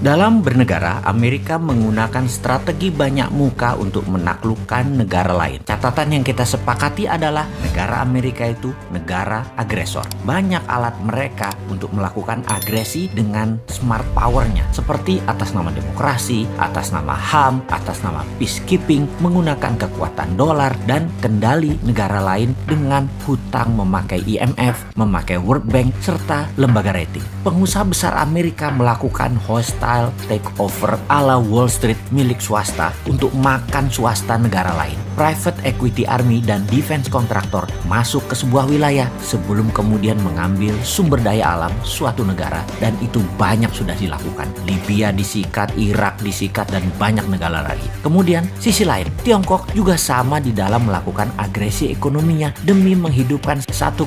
Dalam bernegara, Amerika menggunakan strategi banyak muka untuk menaklukkan negara lain. Catatan yang kita sepakati adalah negara Amerika itu negara agresor. Banyak alat mereka untuk melakukan agresi dengan smart power-nya, seperti atas nama demokrasi, atas nama HAM, atas nama peacekeeping, menggunakan kekuatan dolar dan kendali negara lain dengan hutang memakai IMF, memakai World Bank, serta lembaga rating. Pengusaha besar Amerika melakukan hostile takeover ala Wall Street milik swasta untuk makan swasta negara lain. Private equity army dan defense kontraktor masuk ke sebuah wilayah sebelum kemudian mengambil sumber daya alam suatu negara, dan itu banyak sudah dilakukan. Libya disikat, Irak disikat, dan banyak negara lagi. Kemudian sisi lain, Tiongkok juga sama di dalam melakukan agresi ekonominya demi menghidupkan 1,5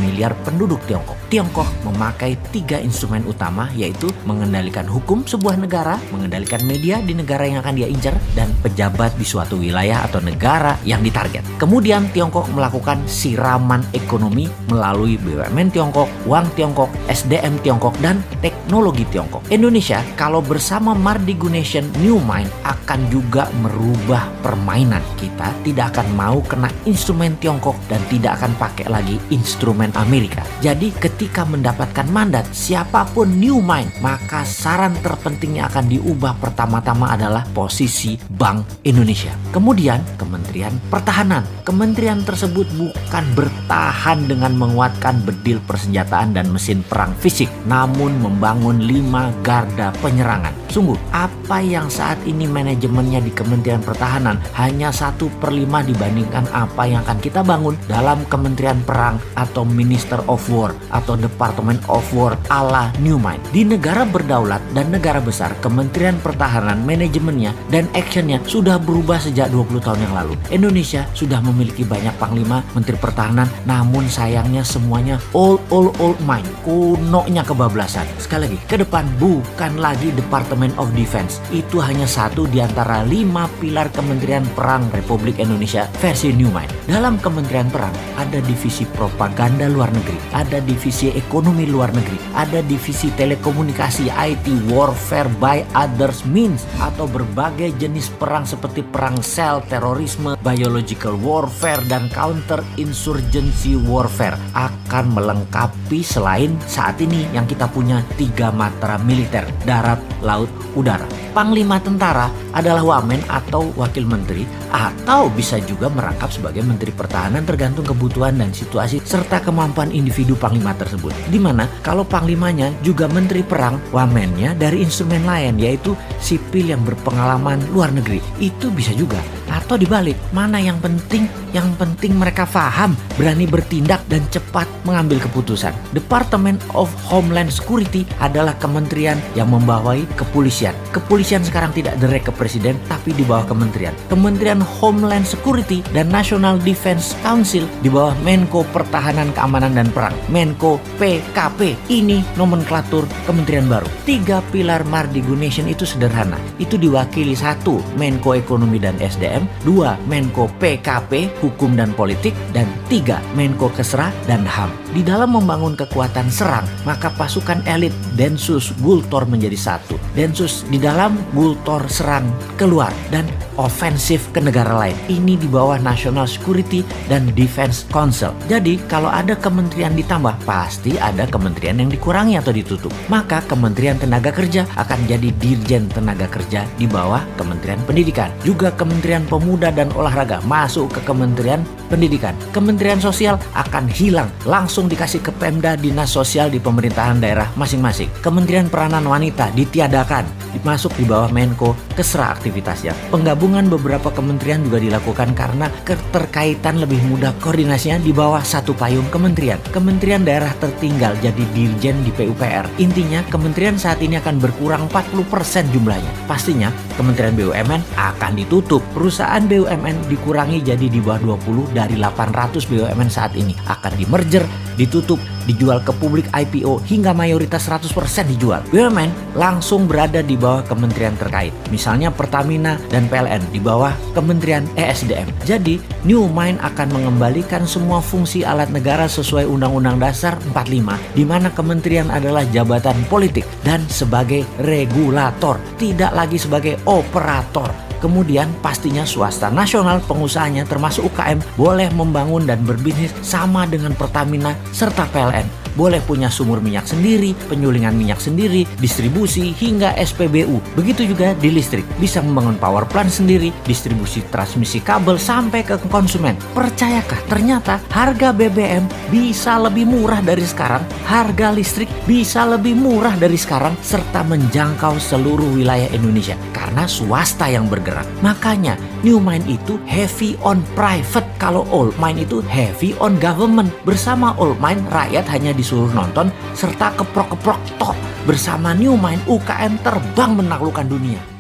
miliar penduduk Tiongkok. Tiongkok memakai 3 instrumen utama, yaitu mengendalikan hukum sebuah negara, mengendalikan media di negara yang akan dia incar, dan pejabat di suatu wilayah atau negara yang ditarget. Kemudian Tiongkok melakukan siraman ekonomi melalui BUMN Tiongkok, uang Tiongkok, SDM Tiongkok, dan teknologi Tiongkok. Indonesia kalau bersama Mardigu Nation New Mind akan juga merubah permainan. Kita tidak akan mau kena instrumen Tiongkok dan tidak akan pakai lagi instrumen Amerika. Jadi ketika mendapatkan mandat siapapun New Mind, maka saran terpentingnya akan diubah pertama-tama adalah posisi Bank Indonesia. Kemudian Kementerian Pertahanan. Kementerian tersebut bukan bertahan dengan menguatkan bedil persenjataan dan mesin perang fisik, namun membangun 5 garda penyerangan. Sungguh, apa yang saat ini manajemennya di Kementerian Pertahanan hanya 1/5 dibandingkan apa yang akan kita bangun dalam Kementerian Perang atau Minister of War atau Department of War ala New Mind. Di negara berdaulat dan negara besar, Kementerian Pertahanan manajemennya dan actionnya sudah berubah sejak 20 tahun yang lalu. Indonesia sudah memiliki banyak panglima, menteri pertahanan, namun sayangnya semuanya old mind, kunonya kebablasan. Sekali lagi, ke depan bukan lagi Department of Defense, itu hanya satu di antara 5 pilar Kementerian Perang Republik Indonesia versi New Mind. Dalam Kementerian Perang ada divisi propaganda luar negeri, ada divisi ekonomi luar negeri, ada divisi telekomunikasi, IT, warfare by others means, atau berbagai jenis perang seperti perang sel, terorisme, biological warfare, dan counter insurgency warfare akan melengkapi selain saat ini yang kita punya 3 matra militer, darat, laut, udara. Panglima tentara adalah wamen atau wakil menteri, atau bisa juga merangkap sebagai menteri pertahanan tergantung kebutuhan dan situasi serta kemampuan individu panglima tersebut. Dimana kalau panglimanya juga menteri perang, wamennya dari instrumen lain yaitu sipil yang berpengalaman luar negeri. Itu bisa juga. Atau dibalik, mana yang penting? Yang penting mereka paham, berani bertindak, dan cepat mengambil keputusan. Department of Homeland Security adalah kementerian yang membawahi kepolisian. Kepolisian sekarang tidak direct ke presiden, tapi di bawah kementerian. Kementerian Homeland Security dan National Defense Council di bawah Menko Pertahanan, Keamanan, dan Perang, Menko PKP. Ini nomenklatur kementerian baru. 3 pilar Mardigu Nation itu sederhana. Itu diwakili 1 Menko Ekonomi dan SDM, 2 Menko PKP, Hukum dan Politik, dan 3 Menko Kesra dan HAM. Di dalam membangun kekuatan serang, maka pasukan elit Densus Gultor menjadi 1. Densus di dalam, Gultor serang keluar, dan ofensif ke negara lain. Ini di bawah National Security dan Defense Council. Jadi kalau ada kementerian ditambah, pasti ada kementerian yang dikurangi atau ditutup. Maka Kementerian Tenaga Kerja akan jadi Dirjen Tenaga Kerja di bawah Kementerian Pendidikan. Juga Kementerian Pemuda dan Olahraga masuk ke Kementerian Pendidikan. Kementerian Sosial akan hilang, langsung dikasih ke Pemda, dinas sosial di pemerintahan daerah masing-masing. Kementerian Peranan Wanita ditiadakan, masuk di bawah Menko Kesra aktivitasnya. Penggabungan beberapa kementerian juga dilakukan karena keterkaitan lebih mudah koordinasinya di bawah satu payung kementerian. Kementerian daerah tertinggal jadi dirjen di PUPR. Intinya kementerian saat ini akan berkurang 40% jumlahnya. Pastinya Kementerian BUMN akan ditutup. Perusahaan BUMN dikurangi jadi di bawah 20 dari 800 BUMN saat ini. Akan di merger, ditutup, dijual ke publik IPO hingga mayoritas 100% dijual. BUMN langsung berada di bawah kementerian terkait. Misalnya Pertamina dan PLN di bawah Kementerian ESDM. Jadi, New Mind akan mengembalikan semua fungsi alat negara sesuai Undang-Undang Dasar 45, di mana kementerian adalah jabatan politik dan sebagai regulator, tidak lagi sebagai operator. Kemudian pastinya swasta nasional pengusahanya termasuk UKM boleh membangun dan berbisnis sama dengan Pertamina serta PLN. Boleh punya sumur minyak sendiri, penyulingan minyak sendiri, distribusi hingga SPBU. Begitu juga di listrik, bisa membangun power plant sendiri, distribusi transmisi kabel sampai ke konsumen. Percayakah ternyata harga BBM bisa lebih murah dari sekarang, harga listrik bisa lebih murah dari sekarang, serta menjangkau seluruh wilayah Indonesia karena swasta yang bergerak. Makanya New Mind itu heavy on private, kalau Old Mind itu heavy on government. Bersama Old Mind rakyat hanya disuruh nonton serta keprok-keprok tok. Bersama New Mind UKM terbang menaklukkan dunia.